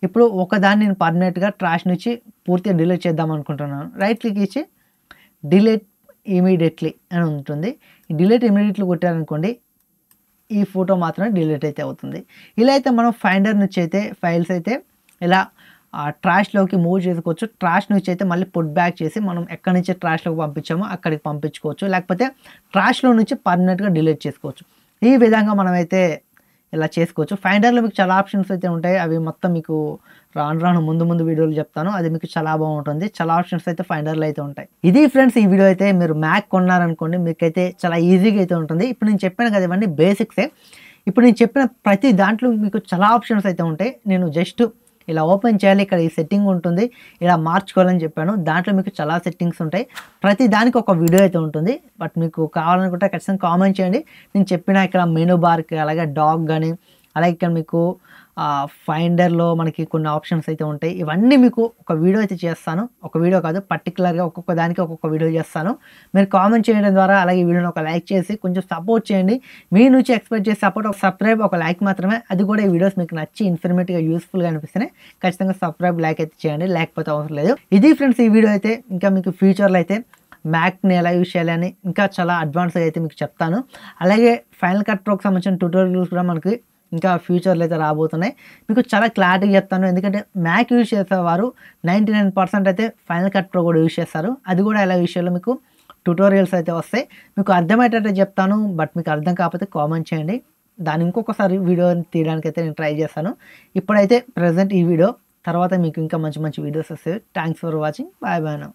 ఇప్పుడు ఒకదాన్ని నేను పర్మనెంట్గా ట్రాష్ నుంచి పూర్తిగా డిలీట్ చేద్దాం అనుకుంటున్నాను. రైట్ క్లిక్ ఇచ్చి డిలీట్ ఇమీడియట్లీ అని ఉంటుంది. ఈ డిలీట్ ఇమీడియట్లీ కొట్టారనుకోండి ఈ ఫోటో మాత్రమే డిలీట్ అయితే అవుతుంది. ఇలా అయితే మనం ఫైండర్ నుంచి అయితే ఫైల్స్ అయితే ఇలా ట్రాష్లోకి మూవ్ చేసుకోవచ్చు. ట్రాష్ నుంచి అయితే మళ్ళీ పుట్ బ్యాక్ చేసి మనం ఎక్కడి నుంచి ట్రాష్లోకి పంపించామో అక్కడికి పంపించుకోవచ్చు, లేకపోతే ట్రాష్లో నుంచి పర్మనెంట్గా డిలీట్ చేసుకోవచ్చు. ఈ విధంగా మనమైతే ఇలా చేసుకోవచ్చు. ఫైండర్లో మీకు చాలా ఆప్షన్స్ అయితే ఉంటాయి, అవి మొత్తం మీకు రాను ముందు వీడియోలు చెప్తాను. అది మీకు చాలా బాగుంటుంది. చాలా ఆప్షన్స్ అయితే ఫైండర్లో అయితే ఉంటాయి. ఇది ఫ్రెండ్స్ ఈ వీడియో అయితే. మీరు మ్యాక్ కొన్నారనుకోండి మీకైతే చాలా ఈజీగా అయితే ఉంటుంది. ఇప్పుడు నేను చెప్పాను కదా ఇవన్నీ బేసిక్సే. ఇప్పుడు నేను చెప్పిన ప్రతి దాంట్లో మీకు చాలా ఆప్షన్స్ అయితే ఉంటాయి. నేను జస్ట్ ఇలా ఓపెన్ చేయాలి, ఇక్కడ ఈ సెట్టింగ్ ఉంటుంది, ఇలా మార్చుకోవాలని చెప్పాను. దాంట్లో మీకు చాలా సెట్టింగ్స్ ఉంటాయి. ప్రతి దానికి ఒక వీడియో అయితే ఉంటుంది. బట్ మీకు కావాలనుకుంటే ఖచ్చితంగా కామెంట్ చేయండి. నేను చెప్పిన ఇక్కడ మెనూ బార్కి అలాగే డాగ్ కానీ అలాగే ఇక్కడ మీకు ఫైండర్లో మనకి కొన్ని ఆప్షన్స్ అయితే ఉంటాయి. ఇవన్నీ మీకు ఒక వీడియో అయితే చేస్తాను. ఒక వీడియో కాదు, పర్టికులర్గా ఒక్కొక్క దానికి ఒక్కొక్క వీడియో చేస్తాను. మీరు కామెంట్ చేయడం ద్వారా అలాగే ఈ వీడియోని ఒక లైక్ చేసి కొంచెం సపోర్ట్ చేయండి. మీ నుంచి ఎక్స్పెక్ట్ చేసే సపోర్ట్ ఒక సబ్స్క్రైబ్, ఒక లైక్ మాత్రమే. అది కూడా ఈ వీడియోస్ మీకు నచ్చి ఇన్ఫర్మేటివ్గా యూస్ఫుల్గా అనిపిస్తేనే ఖచ్చితంగా సబ్స్క్రైబ్, లైక్ అయితే చేయండి, లేకపోతే అవసరం లేదు. ఇది ఫ్రెండ్స్ ఈ వీడియో అయితే. ఇంకా మీకు ఫ్యూచర్లో అయితే మ్యాక్ని ఎలా యూజ్ చేయాలని ఇంకా చాలా అడ్వాన్స్గా అయితే మీకు చెప్తాను. అలాగే ఫైనల్ కట్ ప్రోకి సంబంధించిన ట్యూటోరియల్స్ కూడా మనకి ఇంకా ఫ్యూచర్లో అయితే రాబోతున్నాయి. మీకు చాలా క్లారిటీగా చెప్తాను, ఎందుకంటే మ్యాక్ యూజ్ చేసేవారు 99% అయితే ఫైనల్ కట్ ప్రో కూడా యూజ్ చేస్తారు. అది కూడా ఎలా యూజ్ చేయాలో మీకు ట్యూటోరియల్స్ అయితే వస్తాయి. మీకు అర్థమయ్యేటట్టు చెప్తాను. బట్ మీకు అర్థం కాకపోతే కామెంట్ చేయండి, దాన్ని ఇంకొకసారి వీడియో తీయడానికి అయితే నేను ట్రై చేస్తాను. ఇప్పుడైతే ప్రజెంట్ ఈ వీడియో, తర్వాత మీకు ఇంకా మంచి వీడియోస్ వస్తాయి. Thanks for watching. Bye now.